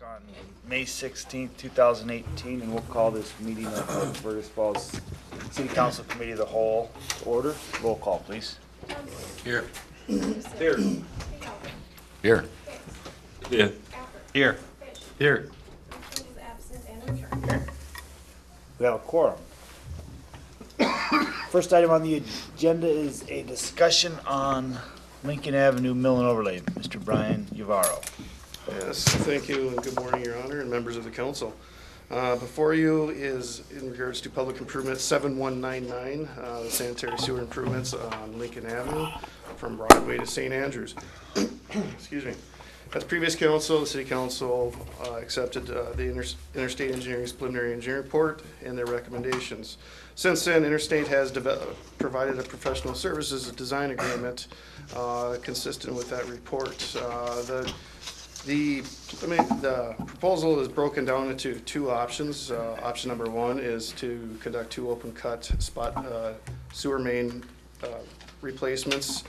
On May 16th, 2018, and we'll call this meeting of the Fergus Falls City Council Committee of the Whole to order. Roll call, please. Here. Here. Here. Yeah. Here. Here. We have a quorum. First item on the agenda is a discussion on Lincoln Avenue Mill and Overlay. Mr. Brian Yavaro. Yes, thank you, and good morning, Your Honor, and members of the council. Before you is in regards to public improvement 7199, the sanitary sewer improvements on Lincoln Avenue from Broadway to St. Andrews. Excuse me. As previous council, the city council accepted the Interstate Engineering's preliminary engineering report and their recommendations. Since then, Interstate has provided a professional services design agreement consistent with that report. The proposal is broken down into two options. Option number one is to conduct two open cut spot sewer main replacements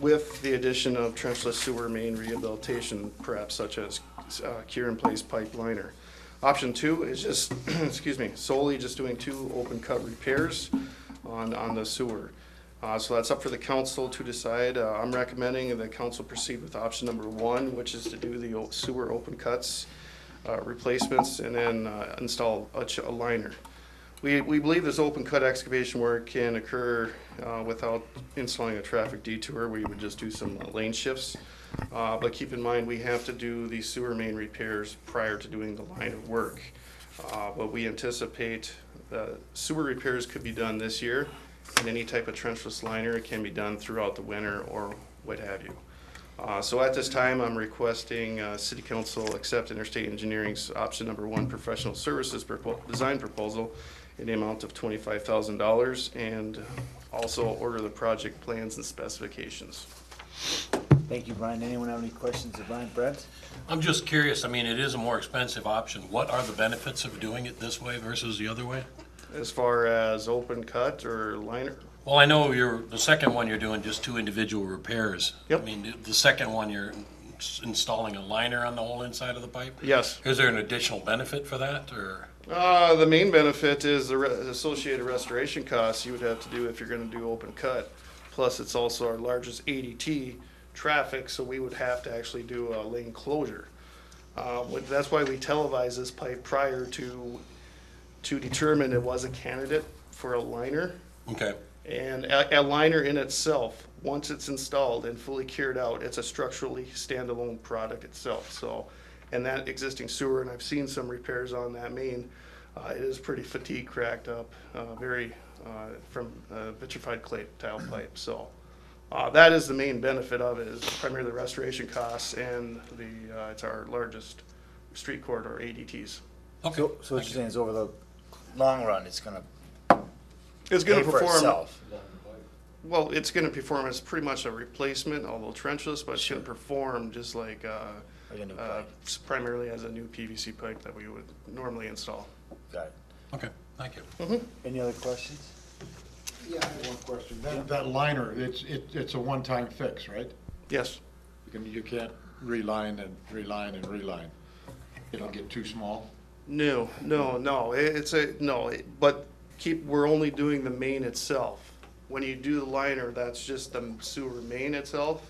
with the addition of trenchless sewer main rehabilitation, perhaps such as cure in place pipe liner. Option two is just, excuse me, solely just doing two open cut repairs on the sewer. So that's up for the council to decide. I'm recommending the council proceed with option number one, which is to do the sewer open cuts, replacements, and then install a liner. We believe this open cut excavation work can occur without installing a traffic detour. We would just do some lane shifts. But keep in mind, we have to do the sewer main repairs prior to doing the liner work. But we anticipate sewer repairs could be done this year. And any type of trenchless liner can be done throughout the winter or what have you. So at this time, I'm requesting City Council accept Interstate Engineering's option number one professional services design proposal in the amount of $25,000 and also order the project plans and specifications. Thank you, Brian. Anyone have any questions of Brian? Brent? I'm just curious, I mean, it is a more expensive option. What are the benefits of doing it this way versus the other way? As far as open cut or liner? Well, I know the second one you're doing just two individual repairs. Yep. I mean, the second one you're installing a liner on the whole inside of the pipe? Yes. Is there an additional benefit for that, or? The main benefit is the associated restoration costs you would have to do if you're going to do open cut. Plus, it's also our largest ADT traffic, so we would have to actually do a lane closure. That's why we televised this pipe prior to determine it was a candidate for a liner. Okay. And a liner in itself, once it's installed and fully cured out, it's a structurally standalone product itself. So, and that existing sewer, and I've seen some repairs on that main, it is pretty fatigue cracked up, from vitrified clay tile pipe. So that is the main benefit of it, is primarily the restoration costs and it's our largest street corridor ADTs. Okay. So what you're saying is over the long run, it's going to It's going to for perform. itself. Well, it's going to perform as pretty much a replacement, although trenchless, but it's going to perform just like Like a new pipe. primarily as a new PVC pipe that we would normally install. Got it. Okay, thank you. Any other questions? Yeah, I have one question. That liner, it's a one-time fix, right? Yes. You can't reline and reline and reline. It'll get too small. No. But we're only doing the main itself. When you do the liner, that's just the sewer main itself.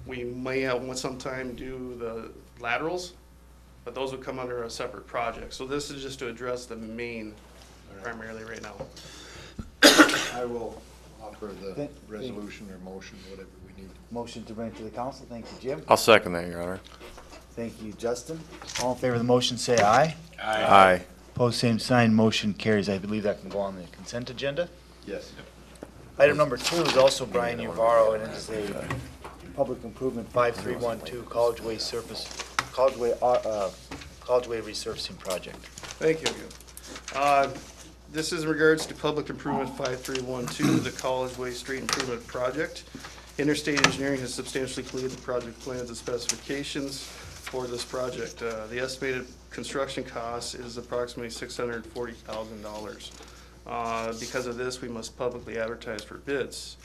We may sometime do the laterals, but those would come under a separate project. So this is just to address the main primarily right now. I will offer the resolution or motion, whatever we need. Motion to bring it to the council. Thank you, Jim. I'll second that, Your Honor. Thank you, Justin. All in favor of the motion, say aye. Aye. Opposed, same sign. Motion carries. I believe that can go on the consent agenda. Yes. Item number 2 is also Brian Yavaro, and it is a public improvement 5312 College Way resurfacing project. Thank you. This is in regards to public improvement 5312, the College Way Street Improvement Project. Interstate Engineering has substantially completed the project plans and specifications for this project. The estimated construction cost is approximately $640,000. Because of this, we must publicly advertise for bids.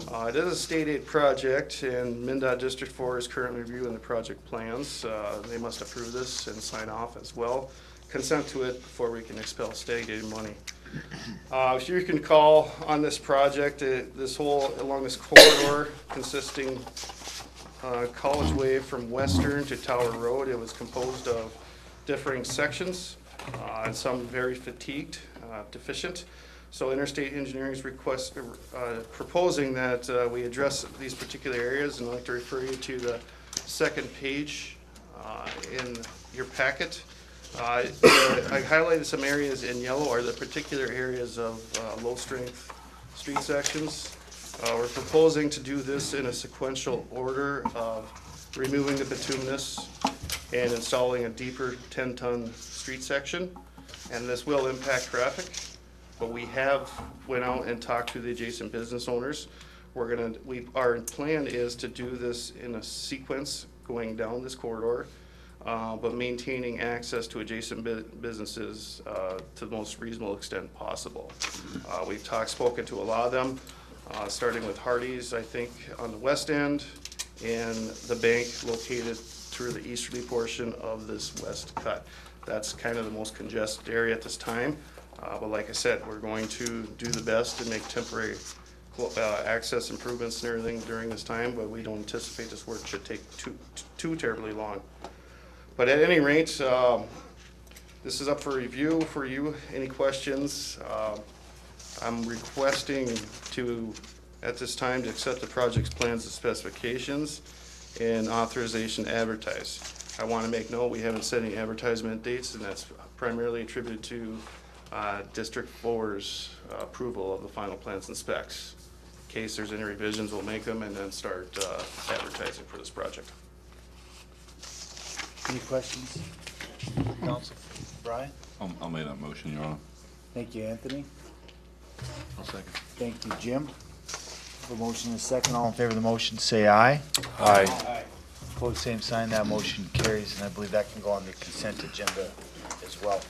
It is a state aid project, and MnDOT District 4 is currently reviewing the project plans. They must approve this and sign off as well. Consent to it before we can expel state aid money. If you can call on this project, this whole, along this corridor consisting College Way from Western to Tower Road, it was composed of differing sections, and some very fatigued, deficient. So Interstate Engineering is proposing that we address these particular areas, and I'd like to refer you to the second page in your packet. I highlighted some areas in yellow are the particular areas of low-strength street sections. We're proposing to do this in a sequential order of removing the bituminous and installing a deeper 10-ton street section, and this will impact traffic. But we have went out and talked to the adjacent business owners. Our plan is to do this in a sequence going down this corridor, but maintaining access to adjacent businesses to the most reasonable extent possible. We've spoken to a lot of them, starting with Hardee's, I think, on the west end, and the bank located through the easterly portion of this west cut. That's kind of the most congested area at this time. But like I said, we're going to do the best to make temporary access improvements and everything during this time, but we don't anticipate this work should take too terribly long. But at any rate, this is up for review for you. Any questions? I'm requesting at this time, to accept the project's plans and specifications and authorization to advertise. I want to make note, we haven't set any advertisement dates, and that's primarily attributed to District 4's approval of the final plans and specs. In case there's any revisions, we'll make them and then start advertising for this project. Any questions? Council, Brian? I'll make that motion, Your Honor. Thank you, Anthony. I'll second. Thank you, Jim. The motion is second. All in favor of the motion, say aye. Aye. Opposed, same sign. That motion carries, and I believe that can go on the consent agenda as well.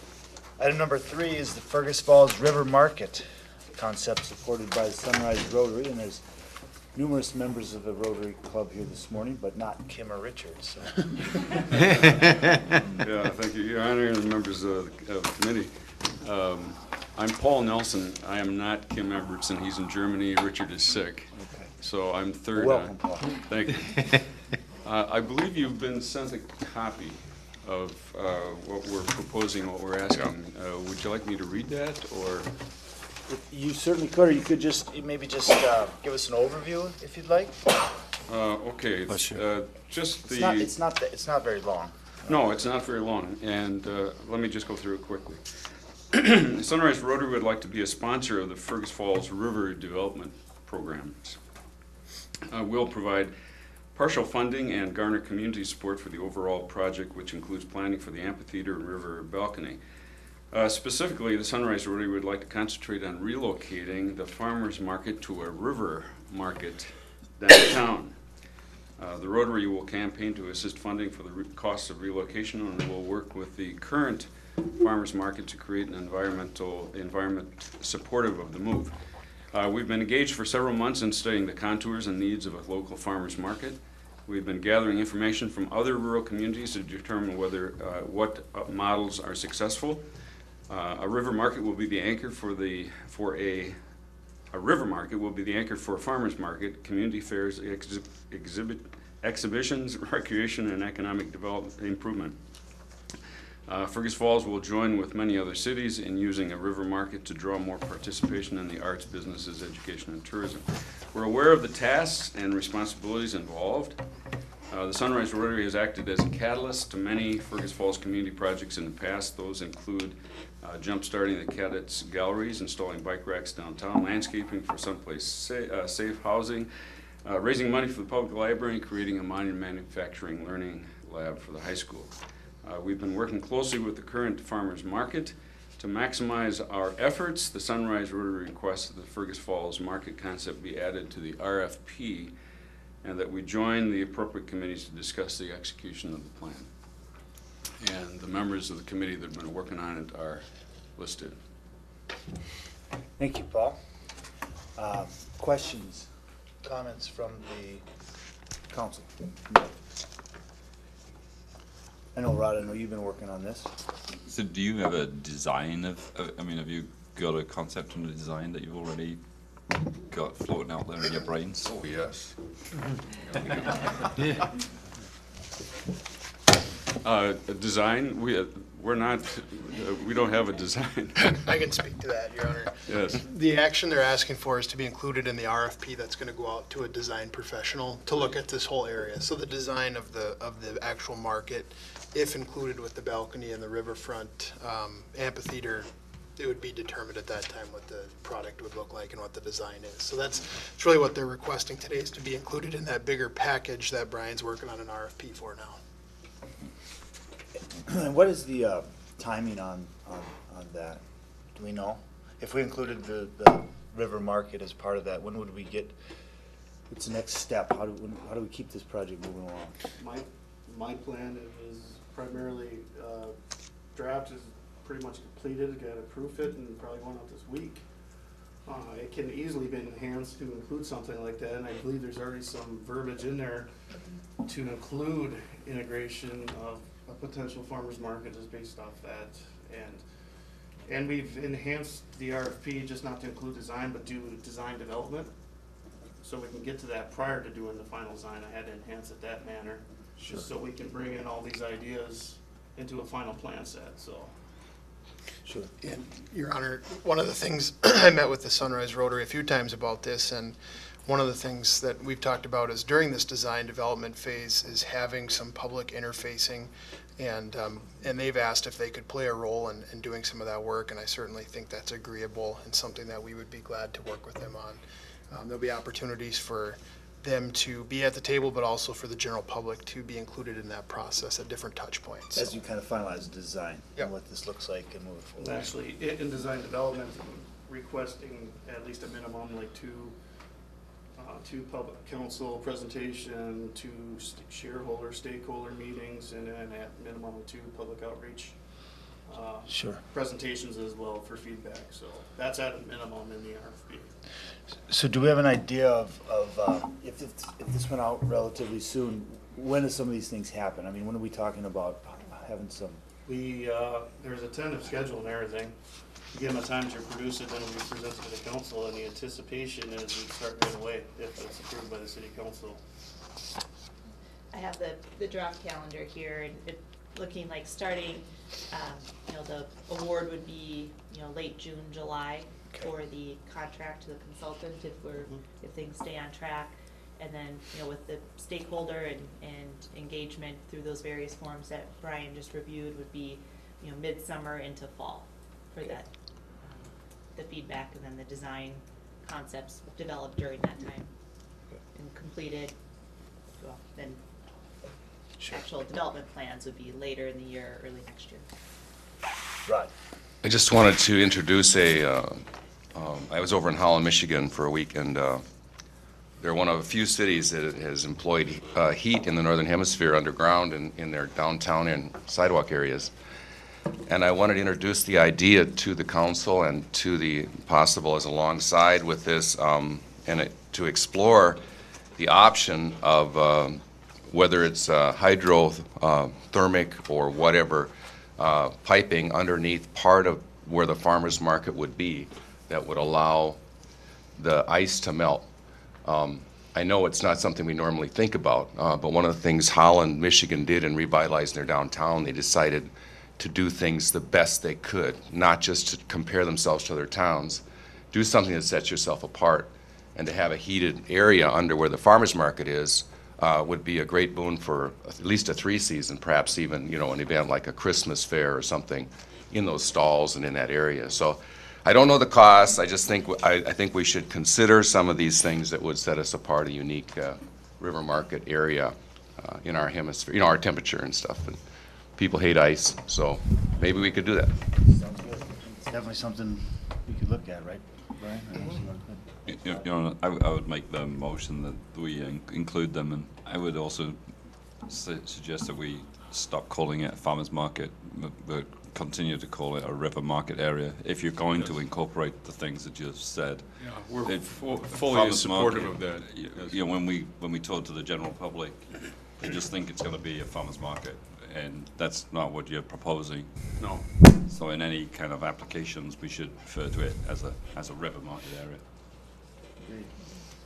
Item number 3 is the Fergus Falls River Market concept supported by the Sunrise Rotary, and there's numerous members of the Rotary Club here this morning, but not Kim or Richard. So. Yeah, thank you, Your Honor, and members of the committee. I'm Paul Nelson. I am not Kim Evertson. He's in Germany. Richard is sick. Okay. So I'm third. Welcome, Paul. Thank you. I believe you've been sent a copy of what we're proposing, what we're asking. Would you like me to read that, or? You certainly could, or you could maybe just give us an overview if you'd like. Okay. Just the. It's not very long. No, it's not very long, and let me just go through it quickly. Sunrise Rotary would like to be a sponsor of the Fergus Falls River Development Programs. We'll provide partial funding and garner community support for the overall project, which includes planning for the amphitheater and river balcony. Specifically, the Sunrise Rotary would like to concentrate on relocating the farmers market to a river market downtown. The Rotary will campaign to assist funding for the costs of relocation, and will work with the current farmers market to create an environment supportive of the move. We've been engaged for several months in studying the contours and needs of a local farmers market. We've been gathering information from other rural communities to determine whether what models are successful. A river market will be the anchor a river market will be the anchor for a farmers market, community fairs, exhibitions, recreation, and economic development improvement. Fergus Falls will join with many other cities in using a river market to draw more participation in the arts, businesses, education, and tourism. We're aware of the tasks and responsibilities involved. The Sunrise Rotary has acted as a catalyst to many Fergus Falls community projects in the past. Those include jump-starting the cadets galleries, installing bike racks downtown, landscaping for someplace safe housing, raising money for the public library, and creating a mining manufacturing learning lab for the high school. We've been working closely with the current farmers market to maximize our efforts. The Sunrise Rotary requests that the Fergus Falls market concept be added to the RFP, and that we join the appropriate committees to discuss the execution of the plan. And the members of the committee that have been working on it are listed. Thank you, Paul. Questions comments from the council? I know, Rod, I know you've been working on this. So do you have a design I mean, have you got a concept and a design that you've already got floating out there in your brains? Oh, yes. A design, we're not, we don't have a design. I can speak to that, Your Honor. Yes. The action they're asking for is to be included in the RFP that's gonna go out to a design professional to look at this whole area. So the design of the actual market, if included with the balcony and the riverfront amphitheater, it would be determined at that time what the product would look like and what the design is. So it's really what they're requesting today, is to be included in that bigger package that Brian's working on an RFP for now. And what is the timing on that? Do we know? If we included the river market as part of that, when would we get, what's the next step? How do we keep this project moving along? My plan is primarily, draft is pretty much completed, gotta proof it and probably going out this week. It can easily be enhanced to include something like that, and I believe there's already some verbiage in there to include integration of a potential farmer's market is based off that. And we've enhanced the RFP, just not to include design, but do design development. So we can get to that prior to doing the final design. I had to enhance it that manner, just so we can bring in all these ideas into a final plan set, so. Sure. And Your Honor, one of the things, I met with the Sunrise Rotary a few times about this, and one of the things that we've talked about is during this design development phase is having some public interfacing, and they've asked if they could play a role in doing some of that work, and I certainly think that's agreeable and something that we would be glad to work with them on. There'll be opportunities for them to be at the table, but also for the general public to be included in that process at different touch points. As you kind of finalize the design Yep. and what this looks like and move forward. And actually, in design development, requesting at least a minimum, like two public council presentation, two stakeholder meetings, and then at minimum 2 public outreach Sure. presentations as well for feedback. So that's at a minimum in the RFP. So do we have an idea of if this went out relatively soon, when do some of these things happen? I mean, when are we talking about having some? There's a tentative schedule and everything. Give them a time to produce it, then it'll be presented to the council, and the anticipation is we'd start right away if it's approved by the city council. I have the draft calendar here, and it looking like starting, the award would be, late June, July for the contract to the consultant if things stay on track. And then, with the stakeholder and engagement through those various forms that Brian just reviewed would be, midsummer into fall for that, the feedback, and then the design concepts developed during that time and completed. Well, then actual development plans would be later in the year, early next year. Right. I just wanted to introduce I was over in Holland, Michigan for a week, and they're one of a few cities that has employed heat in the Northern Hemisphere underground in their downtown and sidewalk areas. And I wanted to introduce the idea to the council and to the possible as alongside with this, to explore the option of whether it's hydrothermic or whatever, piping underneath part of where the farmer's market would be that would allow the ice to melt. I know it's not something we normally think about, but one of the things Holland, Michigan did in revitalizing their downtown, they decided to do things the best they could, not just to compare themselves to other towns, do something that sets yourself apart, and to have a heated area under where the farmer's market is would be a great boon for at least a 3-season, perhaps even, an event like a Christmas fair or something in those stalls and in that area. So I don't know the costs. I just think I think we should consider some of these things that would set us apart, a unique river market area in our hemisphere, our temperature and stuff. And people hate ice, so maybe we could do that. Sounds good. It's definitely something we could look at, right, Brian? I would make the motion that we include them, and I would also suggest that we stop calling it a farmer's market, but continue to call it a river market area, if you're going to incorporate the things that you've said. Yeah, we're It- fully farmers supportive market, of that. Yes. You know, when we talk to the general public, they just think it's gonna be a farmer's market, and that's not what you're proposing. No. So in any kind of applications, we should refer to it as a river market area.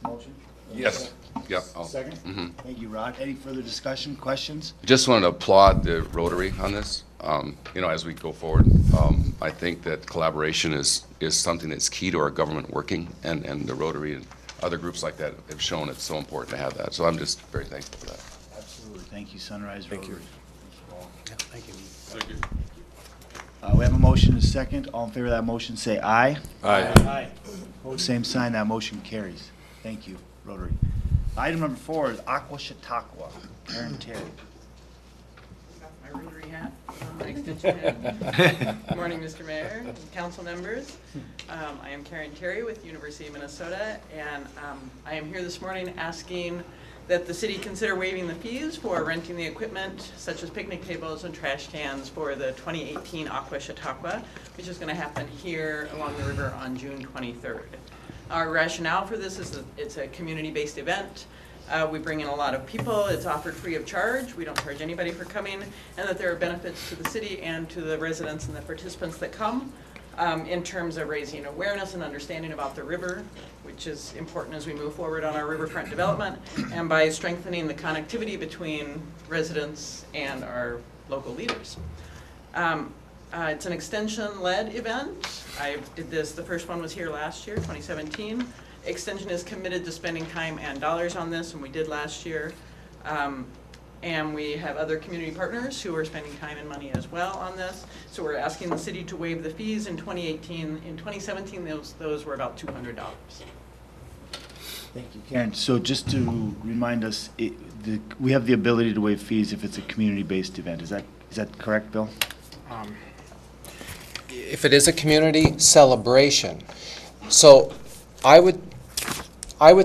Motion? Yes. Yep. I'll- Second? Thank you, Rod. Any further discussion, questions? Just wanted to applaud the Rotary on this. You know, as we go forward, I think that collaboration is something that's key to our government working, and the Rotary and other groups like that have shown it's so important to have that. So I'm just very thankful for that. Absolutely. Thank you, Sunrise Rotary. Thank you. We have a motion and a second. All in favor of that motion, say aye. Aye. Opposed, same sign. That motion carries. Thank you, Rotary. Item number 4 is Aqua Aqua. Karen Terry. My Rotary hat, my extension hat. Good morning, Mr. Mayor, and council members. I am Karen Terry with University of Minnesota, and I am here this morning asking that the city consider waiving the fees for renting the equipment such as picnic tables and trash cans for the 2018 Aqua Aqua, which is going to happen here along the river on June 23rd. Our rationale for this is that it's a community-based event. We bring in a lot of people. It's offered free of charge. We don't charge anybody for coming, and that there are benefits to the city and to the residents and the participants that come in terms of raising awareness and understanding about the river, which is important as we move forward on our riverfront development, and by strengthening the connectivity between residents and our local leaders. It's an extension-led event. I did this, the first one was here last year, 2017. Extension is committed to spending time and dollars on this, and we did last year. And we have other community partners who are spending time and money as well on this. So we're asking the city to waive the fees in 2018. In 2017, those were about $200. Thank you, Karen. So just to remind us, we have the ability to waive fees if it's a community-based event. Is that correct, Bill? If it is a community celebration. So I would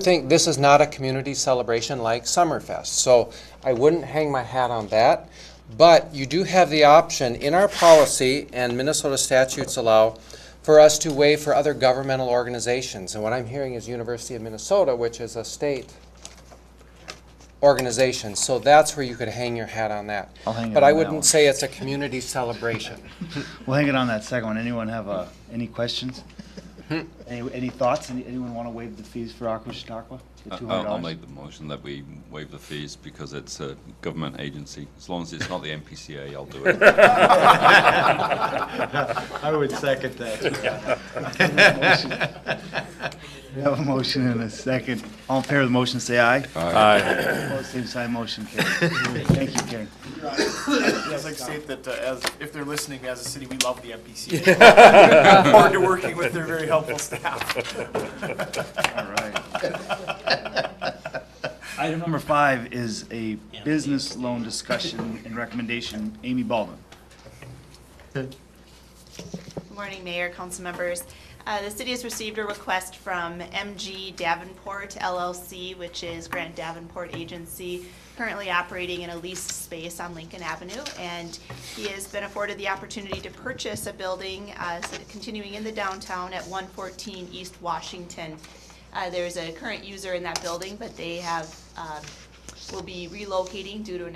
think this is not a community celebration like Summerfest. So I wouldn't hang my hat on that. But you do have the option in our policy, and Minnesota statutes allow, for us to waive for other governmental organizations. And what I'm hearing is University of Minnesota, which is a state organization. So that's where you could hang your hat on that. I'll hang it But on I that wouldn't one. say it's a community celebration. We'll hang it on that second one. Anyone have any questions? Any thoughts? Anyone want to waive the fees for Aqua Aqua? The $200? I'll make the motion that we waive the fees because it's a government agency. As long as it's not the MPCA, I'll do it. I would second that. We have a motion and a second. All in favor of the motion, say aye. Aye. Opposed, same sign, motion carries. Thank you, Karen. I'd like to state that if they're listening, as a city, we love the MPC. Look forward to working with their very helpful staff. All right. Item number 5 is a business loan discussion and recommendation. Amy Baldwin. Good morning, Mayor, council members. The city has received a request from MG Davenport LLC, which is Grant Davenport Agency, currently operating in a leased space on Lincoln Avenue, and he has been afforded the opportunity to purchase a building continuing in the downtown at 114 East Washington. There's a current user in that building, but they will be relocating due to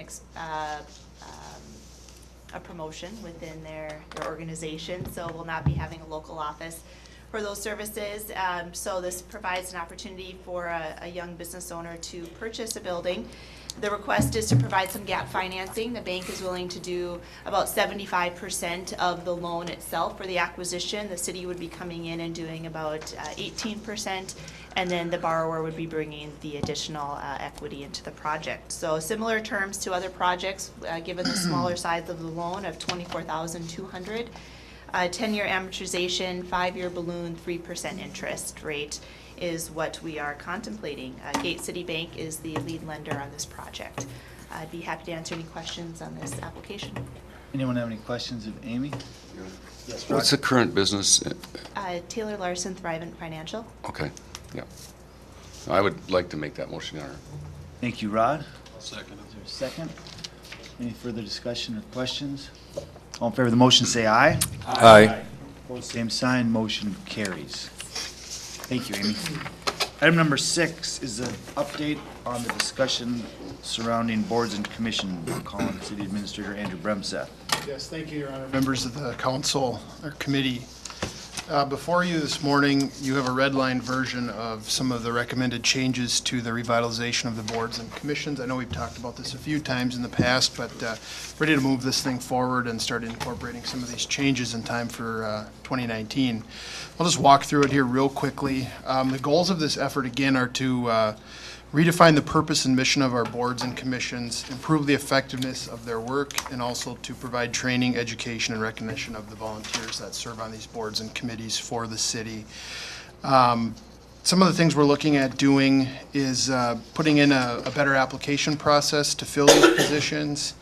a promotion within their organization, so will not be having a local office for those services. So this provides an opportunity for a young business owner to purchase a building. The request is to provide some gap financing. The bank is willing to do about 75% of the loan itself for the acquisition. The city would be coming in and doing about 18%, and then the borrower would be bringing the additional equity into the project. So similar terms to other projects, given the smaller size of the loan of $24,200. 10-year amortization, 5-year balloon, 3% interest rate is what we are contemplating. Gate City Bank is the lead lender on this project. I'd be happy to answer any questions on this application. Anyone have any questions of Amy? Yes, Rod. What's the current business? Taylor Larson, Thrivent Financial. Okay, yeah. I would like to make that motion, Your Honor. Thank you, Rod. Second. Is there a second? Any further discussion or questions? All in favor of the motion, say aye. Aye. Opposed, same sign, motion carries. Thank you, Amy. Item number 6 is an update on the discussion surrounding boards and commissions. We'll call on City Administrator Andrew Bremseth. Yes, thank you, Your Honor. Members of the council or committee. Before you this morning, you have a red line version of some of the recommended changes to the revitalization of the boards and commissions. I know we've talked about this a few times in the past, but ready to move this thing forward and start incorporating some of these changes in time for 2019. I'll just walk through it here real quickly. The goals of this effort, again, are to redefine the purpose and mission of our boards and commissions, improve the effectiveness of their work, and also to provide training, education, and recognition of the volunteers that serve on these boards and committees for the city. Some of the things we're looking at doing is putting in a better application process to fill these positions.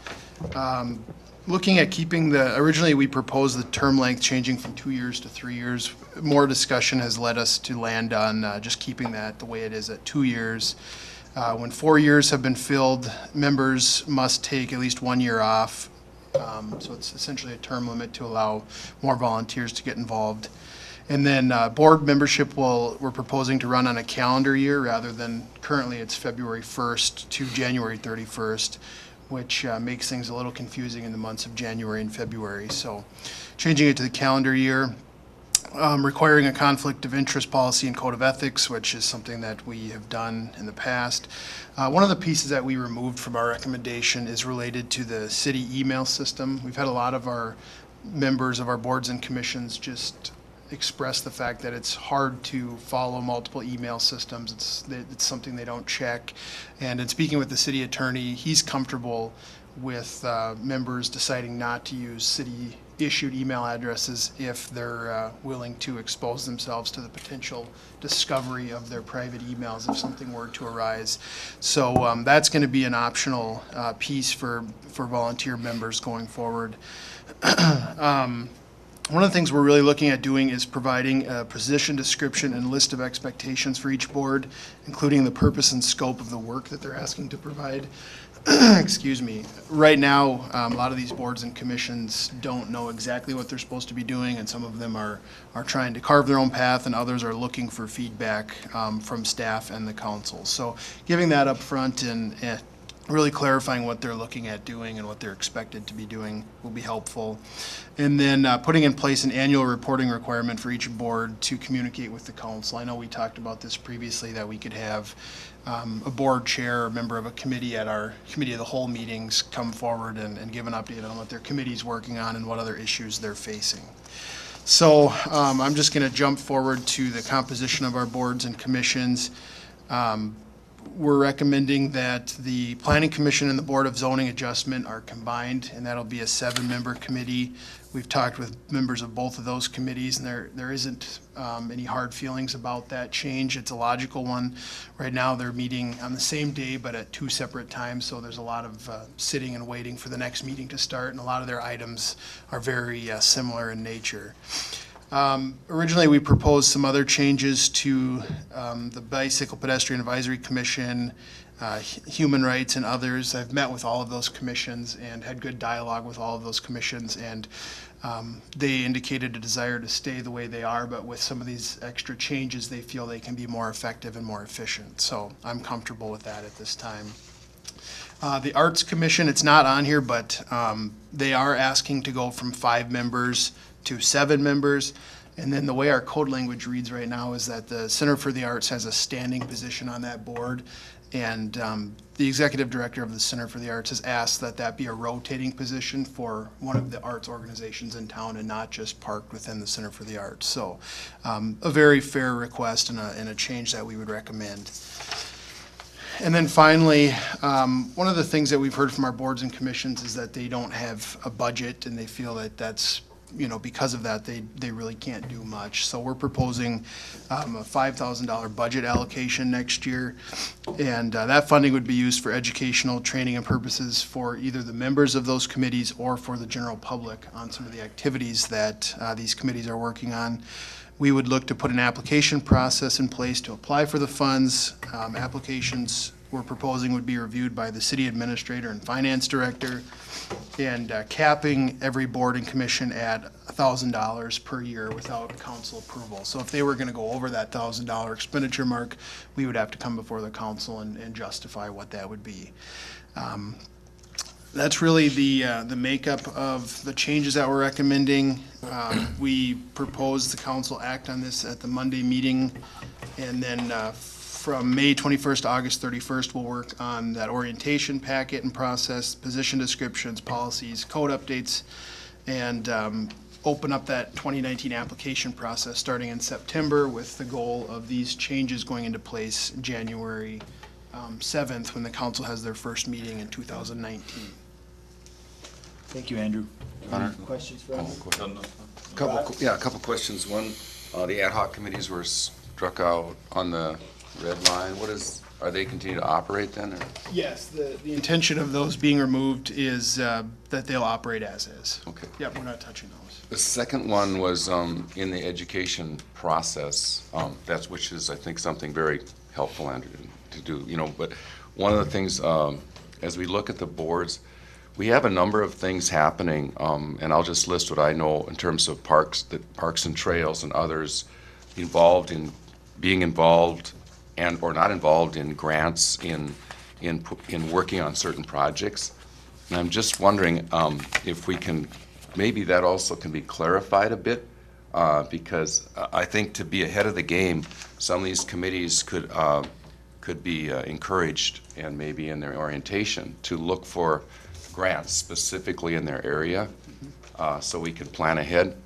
Looking at keeping originally we proposed the term length changing from 2 years to 3 years. More discussion has led us to land on just keeping that the way it is at 2 years. When 4 years have been filled, members must take at least 1 year off. So it's essentially a term limit to allow more volunteers to get involved. And then board membership we're proposing to run on a calendar year rather than currently it's February 1st to January 31st. Which makes things a little confusing in the months of January and February. So changing it to the calendar year, requiring a conflict of interest policy and code of ethics, which is something that we have done in the past. One of the pieces that we removed from our recommendation is related to the city email system. We've had a lot of our members of our boards and commissions just express the fact that it's hard to follow multiple email systems. It's something they don't check. And in speaking with the city attorney, he's comfortable with members deciding not to use city-issued email addresses if they're willing to expose themselves to the potential discovery of their private emails if something were to arise. So that's going to be an optional piece for volunteer members going forward. One of the things we're really looking at doing is providing a position description and list of expectations for each board, including the purpose and scope of the work that they're asking to provide. Excuse me. Right now, a lot of these boards and commissions don't know exactly what they're supposed to be doing, and some of them are trying to carve their own path, and others are looking for feedback from staff and the council. So giving that up front and really clarifying what they're looking at doing and what they're expected to be doing will be helpful. And then putting in place an annual reporting requirement for each board to communicate with the council. I know we talked about this previously, that we could have a board chair or member of a committee at our committee of the whole meetings come forward and give an update on what their committee's working on and what other issues they're facing. So I'm just going to jump forward to the composition of our boards and commissions. We're recommending that the Planning Commission and the Board of Zoning Adjustment are combined, and that'll be a 7-member committee. We've talked with members of both of those committees, and there isn't any hard feelings about that change. It's a logical one. Right now, they're meeting on the same day, but at 2 separate times, so there's a lot of sitting and waiting for the next meeting to start, and a lot of their items are very similar in nature. Originally, we proposed some other changes to the Bicycle Pedestrian Advisory Commission, Human Rights, and others. I've met with all of those commissions and had good dialogue with all of those commissions, and they indicated a desire to stay the way they are, but with some of these extra changes, they feel they can be more effective and more efficient. So I'm comfortable with that at this time. The Arts Commission, it's not on here, but they are asking to go from 5 members to 7 members. And then the way our code language reads right now is that the Center for the Arts has a standing position on that board. And the executive director of the Center for the Arts has asked that that be a rotating position for one of the arts organizations in town and not just parked within the Center for the Arts. So a very fair request and a change that we would recommend. And then finally, one of the things that we've heard from our boards and commissions is that they don't have a budget, and they feel that that's, because of that, they really can't do much. So we're proposing a $5,000 budget allocation next year, and that funding would be used for educational training and purposes for either the members of those committees or for the general public on some of the activities that these committees are working on. We would look to put an application process in place to apply for the funds. Applications we're proposing would be reviewed by the city administrator and finance director, and capping every board and commission at $1,000 per year without council approval. So if they were gonna go over that $1,000 expenditure mark, we would have to come before the council and justify what that would be. That's really the makeup of the changes that we're recommending. We propose the council act on this at the Monday meeting, and then from May 21st to August 31st, we'll work on that orientation packet and process, position descriptions, policies, code updates, and open up that 2019 application process starting in September with the goal of these changes going into place January 7th, when the council has their first meeting in 2019. Thank you, Andrew. Connor? Questions for us? A couple questions. One, the ad hoc committees were struck out on the red line. Are they continue to operate then, or? Yes, the intention of those being removed is that they'll operate as is. Okay. Yep, we're not touching those. The second one was in the education process, which is, I think, something very helpful, Andrew, to do, but one of the things, as we look at the boards, we have a number of things happening, and I'll just list what I know in terms of parks and trails and others being involved and or not involved in grants in working on certain projects. And I'm just wondering if we can, maybe that also can be clarified a bit, because I think to be ahead of the game, some of these committees could be encouraged, and maybe in their orientation, to look for grants specifically in their area, so we can plan ahead.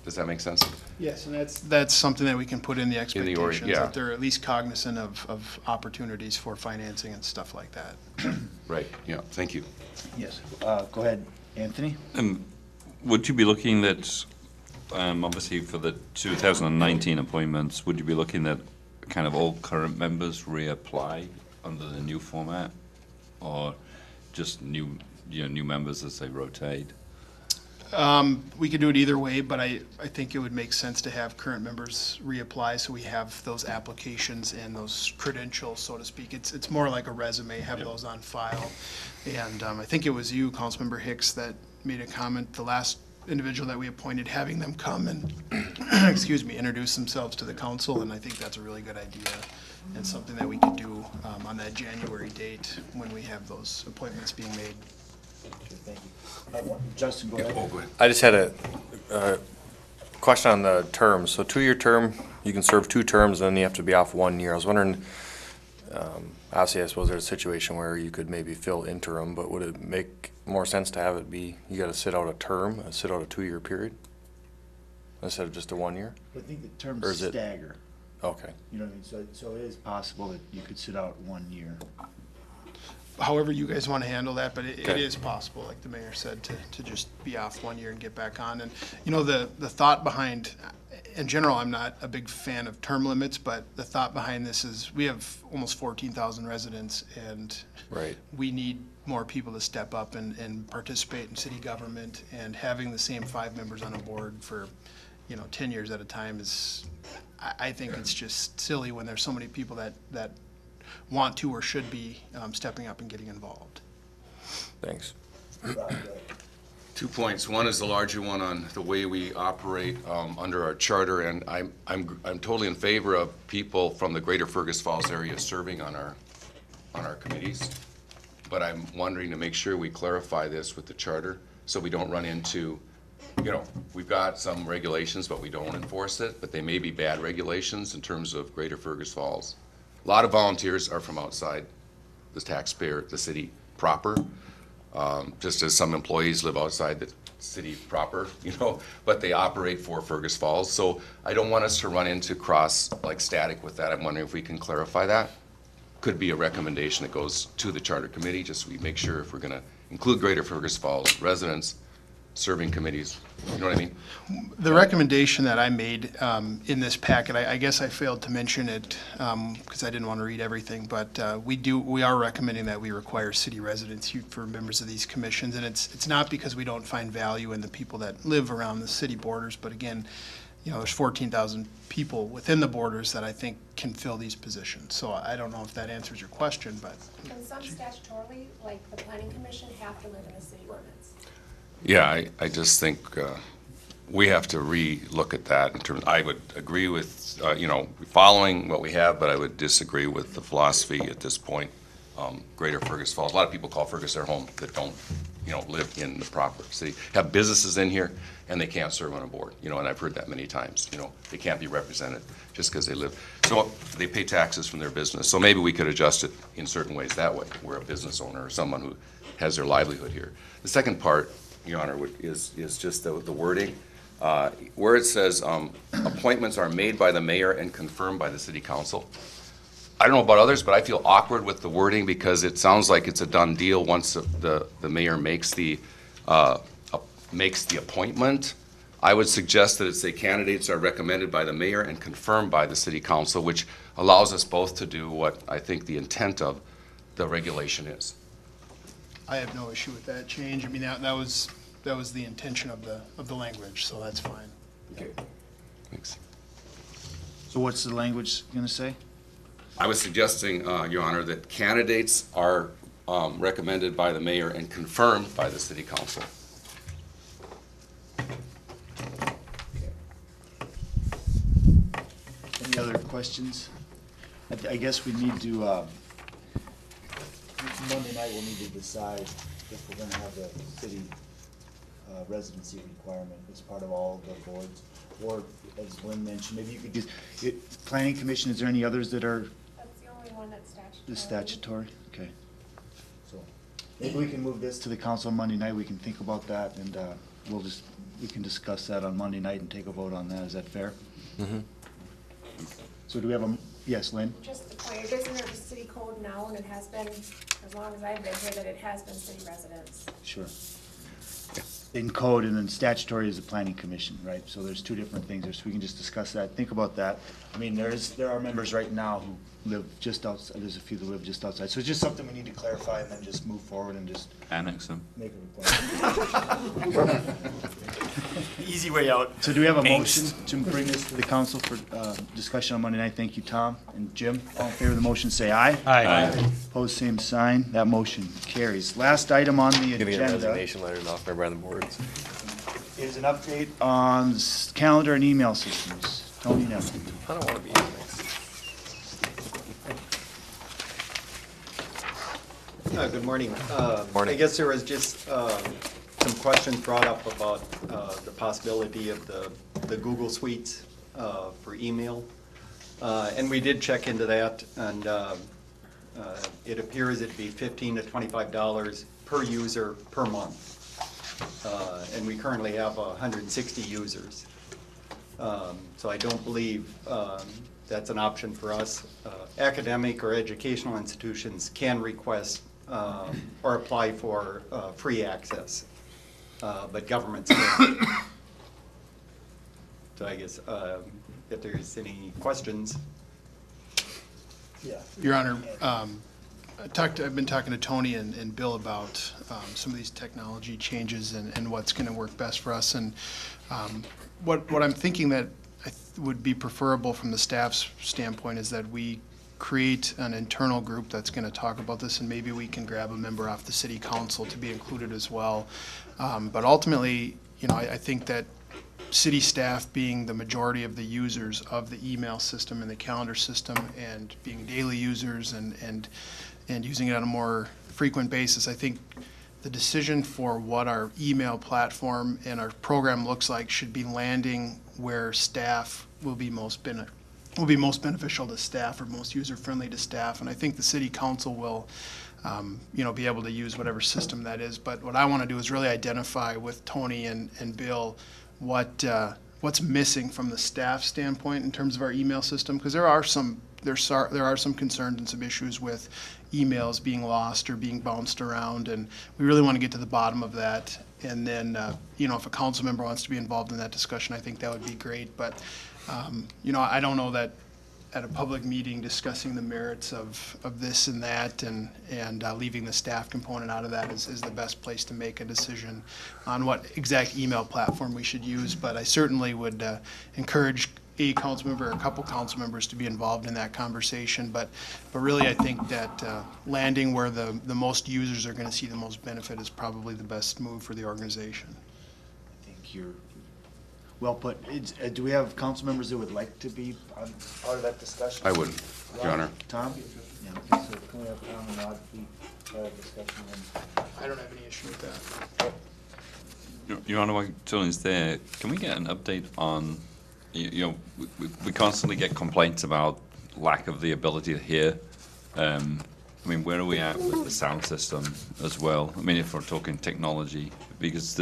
Does that make sense? Yes, and that's something that we can put in the expectations, yeah. that they're at least cognizant of opportunities for financing and stuff like that. Right, yeah, thank you. Yes. Go ahead, Anthony. Would you be looking at, obviously for the 2019 appointments, would you be looking at kind of all current members reapply under the new format, or just new members as they rotate? We could do it either way, but I think it would make sense to have current members reapply, so we have those applications and those credentials, so to speak. It's more like a resume, have those on file. And I think it was you, Councilmember Hicks, that made a comment, the last individual that we appointed, having them come and, excuse me, introduce themselves to the council, and I think that's a really good idea, and something that we could do on that January date when we have those appointments being made. Thank you. Justin, go ahead. Go ahead. I just had a question on the terms. So 2-year term, you can serve 2 terms, and then you have to be off 1 year. I was wondering, obviously, I suppose there's a situation where you could maybe fill interim, but would it make more sense to have it be, you gotta sit out a term, sit out a 2-year period? Instead of just a 1 year? I think the Or terms is it- stagger. Okay. You know what I mean? So it is possible that you could sit out 1 year. However you guys want to handle that, but it Okay. is possible, like the mayor said, to just be off 1 year and get back on. And, the thought behind, in general, I'm not a big fan of term limits, but the thought behind this is we have almost 14,000 residents, and Right. we need more people to step up and participate in city government, and having the same 5 members on a board for, 10 years at a time is, I think it's just silly when there's so many people that want to or should be stepping up and getting involved. Thanks. 2 points. One is the larger one on the way we operate under our charter, and I'm totally in favor of people from the greater Fergus Falls area serving on our committees. But I'm wondering to make sure we clarify this with the charter, so we don't run into, we've got some regulations, but we don't enforce it, but they may be bad regulations in terms of greater Fergus Falls. A lot of volunteers are from outside the taxpayer, the city proper, just as some employees live outside the city proper, but they operate for Fergus Falls. So I don't want us to run into static with that. I'm wondering if we can clarify that. Could be a recommendation that goes to the charter committee, just so we make sure if we're gonna include greater Fergus Falls residents serving committees, you know what I mean? The recommendation that I made in this packet, I guess I failed to mention it because I didn't want to read everything, but we are recommending that we require city residents for members of these commissions, and it's not because we don't find value in the people that live around the city borders, but again, there's 14,000 people within the borders that I think can fill these positions. So I don't know if that answers your question, but. And some statutorily, like the planning commission, have to live in the city limits. Yeah, I just think we have to re-look at that in terms, I would agree with, following what we have, but I would disagree with the philosophy at this point. Greater Fergus Falls, a lot of people call Fergus their home that don't, live in the proper city. Have businesses in here and they can't serve on a board, and I've heard that many times, they can't be represented just because they live. So they pay taxes from their business. So maybe we could adjust it in certain ways that way, where a business owner or someone who has their livelihood here. The second part, Your Honor, is just the wording. Where it says appointments are made by the mayor and confirmed by the city council. I don't know about others, but I feel awkward with the wording because it sounds like it's a done deal once the mayor makes the appointment. I would suggest that it say candidates are recommended by the mayor and confirmed by the city council, which allows us both to do what I think the intent of the regulation is. I have no issue with that change. I mean, that was the intention of the language, so that's fine. Okay. Thanks. So what's the language gonna say? I was suggesting, Your Honor, that candidates are recommended by the mayor and confirmed by the city council. Any other questions? I guess we need to, Monday night we'll need to decide if we're gonna have the city residency requirement as part of all of the boards. Or, as Lynn mentioned, maybe you could just, planning commission, is there any others that are? That's the only one that's statutory. The statutory, okay. So, maybe we can move this to the council on Monday night, we can think about that, and we can discuss that on Monday night and take a vote on that, is that fair? Mm-hmm. So do we have yes, Lynn? Just the point, it is in the city code now, and it has been, as long as I've been here, that it has been city residents. Sure. In code, and then statutory is the planning commission, right? So there's two different things there, so we can just discuss that, think about that. I mean, there are members right now who live just outside, there's a few that live just outside, so it's just something we need to clarify and then just move forward and just Annex them. make a report. Easy way out. So do we have a motion to bring this to the council for discussion on Monday night? Thank you, Tom and Jim. All in favor of the motion, say aye. Aye. Opposed, same sign. That motion carries. Last item on the Getting a agenda resignation letter off everybody on the boards. is an update on calendar and email systems. Tony, now. I don't want to be in this. Good morning. Morning. I guess there was just some questions brought up about the possibility of the Google Suites for email. And we did check into that, and it appears it'd be $15 to $25 per user per month. And we currently have 160 users. So I don't believe that's an option for us. Academic or educational institutions can request or apply for free access, but governments can't. So I guess if there's any questions. Yeah. Your Honor, I've been talking to Tony and Bill about some of these technology changes and what's going to work best for us. And what I'm thinking that would be preferable from the staff's standpoint is that we create an internal group that's going to talk about this, and maybe we can grab a member off the city council to be included as well. But ultimately, I think that city staff being the majority of the users of the email system and the calendar system, and being daily users and using it on a more frequent basis, I think the decision for what our email platform and our program looks like should be landing where staff will be most beneficial to staff, or most user-friendly to staff. And I think the city council will be able to use whatever system that is. But what I want to do is really identify with Tony and Bill what's missing from the staff standpoint in terms of our email system, because there are some concerns and some issues with emails being lost or being bounced around, and we really want to get to the bottom of that. And then, if a council member wants to be involved in that discussion, I think that would be great. But, I don't know that at a public meeting discussing the merits of this and that, and leaving the staff component out of that is the best place to make a decision on what exact email platform we should use. But I certainly would encourage a council member or a couple council members to be involved in that conversation. But really, I think that landing where the most users are going to see the most benefit is probably the best move for the organization. I think you're well put. Do we have council members that would like to be part of that discussion? I would, Your Honor. Tom? Yeah, okay, so can we have Tom and Rod be part of the discussion then? I don't have any issue with that. Your Honor, while Tony's there, can we get an update on, you know, we constantly get complaints about lack of the ability to hear. I mean, where are we at with the sound system as well? I mean, if we're talking technology, because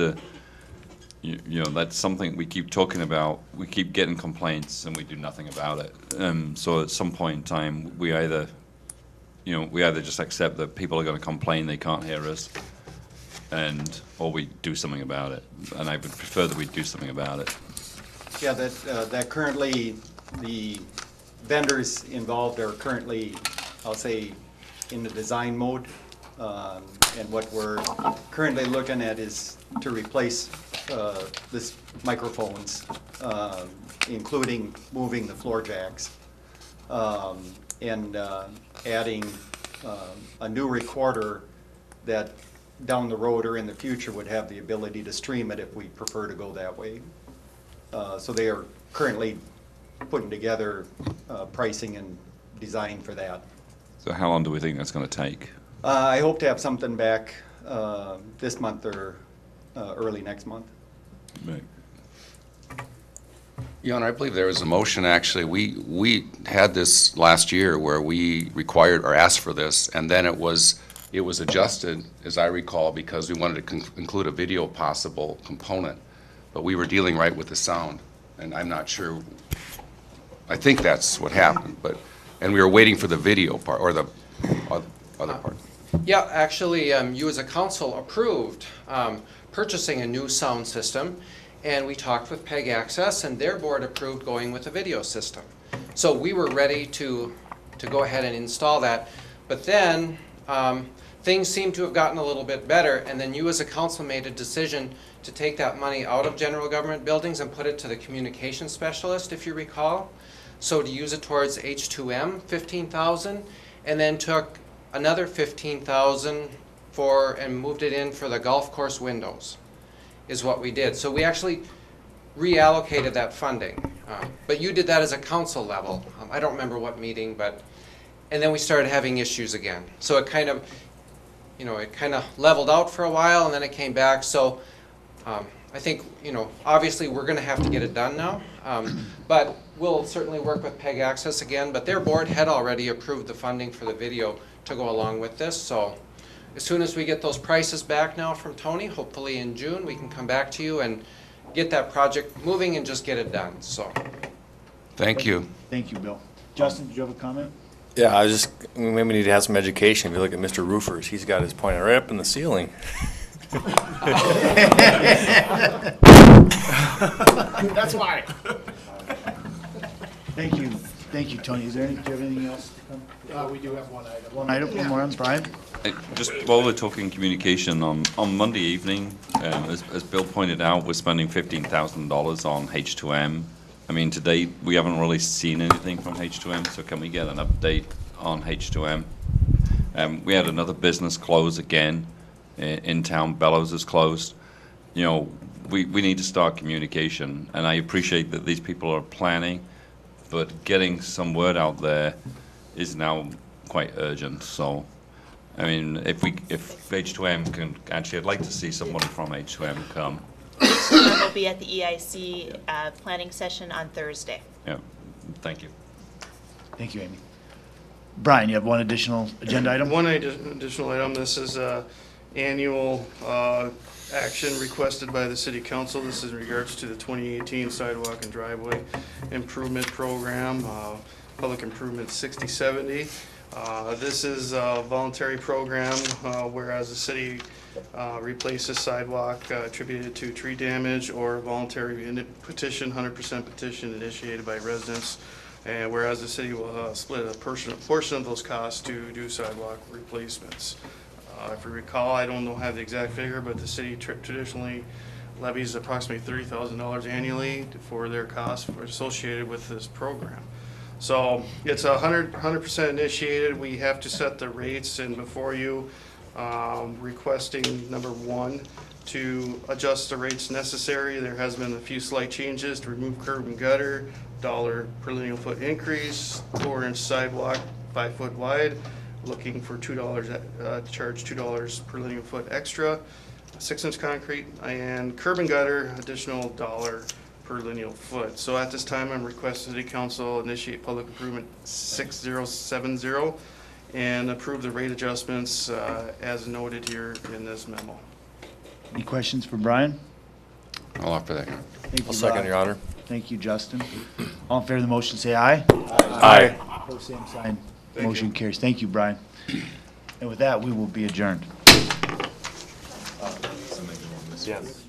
you know, that's something we keep talking about. We keep getting complaints and we do nothing about it. So at some point in time, we either just accept that people are going to complain they can't hear us, or we do something about it. And I would prefer that we do something about it. Yeah, that currently, the vendors involved are currently, I'll say, in the design mode. And what we're currently looking at is to replace this microphones, including moving the floor jacks, and adding a new recorder that down the road or in the future would have the ability to stream it if we prefer to go that way. So they are currently putting together pricing and design for that. So how long do we think that's going to take? I hope to have something back this month or early next month. Right. Your Honor, I believe there was a motion, actually. We had this last year where we required or asked for this, and then it was adjusted, as I recall, because we wanted to include a video possible component. But we were dealing right with the sound, and I'm not sure. I think that's what happened, and we were waiting for the video part, or the other part. Yeah, actually, you as a council approved purchasing a new sound system, and we talked with PEG Access, and their board approved going with a video system. So we were ready to go ahead and install that. But then things seem to have gotten a little bit better, and then you as a council made a decision to take that money out of general government buildings and put it to the communication specialist, if you recall. So to use it towards H2M, $15,000, and then took another $15,000 and moved it in for the golf course windows, is what we did. So we actually reallocated that funding. But you did that as a council level. I don't remember what meeting, and then we started having issues again. So it kind of, leveled out for a while, and then it came back. So I think, obviously we're going to have to get it done now. But we'll certainly work with PEG Access again. But their board had already approved the funding for the video to go along with this. So as soon as we get those prices back now from Tony, hopefully in June, we can come back to you and get that project moving and just get it done. So Thank you. Thank you, Bill. Justin, did you have a comment? Yeah, maybe we need to have some education. If you look at Mr. Roofers, he's got his pointer right up in the ceiling. That's why. Thank you, Tony. Do you have anything else to come? We do have one item. One item, one more on Brian? Just while we're talking communication, on Monday evening, as Bill pointed out, we're spending $15,000 on H2M. I mean, to date, we haven't really seen anything from H2M, so can we get an update on H2M? We had another business close again in town. Bellows is closed. We need to start communication, and I appreciate that these people are planning, but getting some word out there is now quite urgent. So, I mean, if H2M can, actually, I'd like to see somebody from H2M come. We'll be at the EIC planning session on Thursday. Yeah, thank you. Thank you, Amy. Brian, you have one additional agenda item? One additional item. This is annual action requested by the City Council. This is in regards to the 2018 Sidewalk and Driveway Improvement Program, Public Improvement 6070. This is a voluntary program, whereas the city replaces sidewalk attributed to tree damage or voluntary petition, 100% petition initiated by residents And whereas the city will split a portion of those costs to do sidewalk replacements. If you recall, I don't have the exact figure, but the city traditionally levies approximately $30,000 annually for their costs associated with this program. So it's 100% initiated. We have to set the rates, and before you, requesting number one, to adjust the rates necessary. There has been a few slight changes to remove curb and gutter, $1 per lineal foot increase, 4-inch sidewalk, 5 foot wide, looking for $2, charge $2 per lineal foot extra, 6-inch concrete, and curb and gutter, additional $1 per lineal foot. So at this time, I'm requesting City Council initiate public improvement 6070 and approve the rate adjustments as noted here in this memo. Any questions for Brian? I'll offer that. Thank you, I'll second, Bob. Your Honor. Thank you, Justin. All in favor of the motion, say aye. Aye. Opposed, same sign. Motion carries. Thank you, Brian. And with that, we will be adjourned. Yes.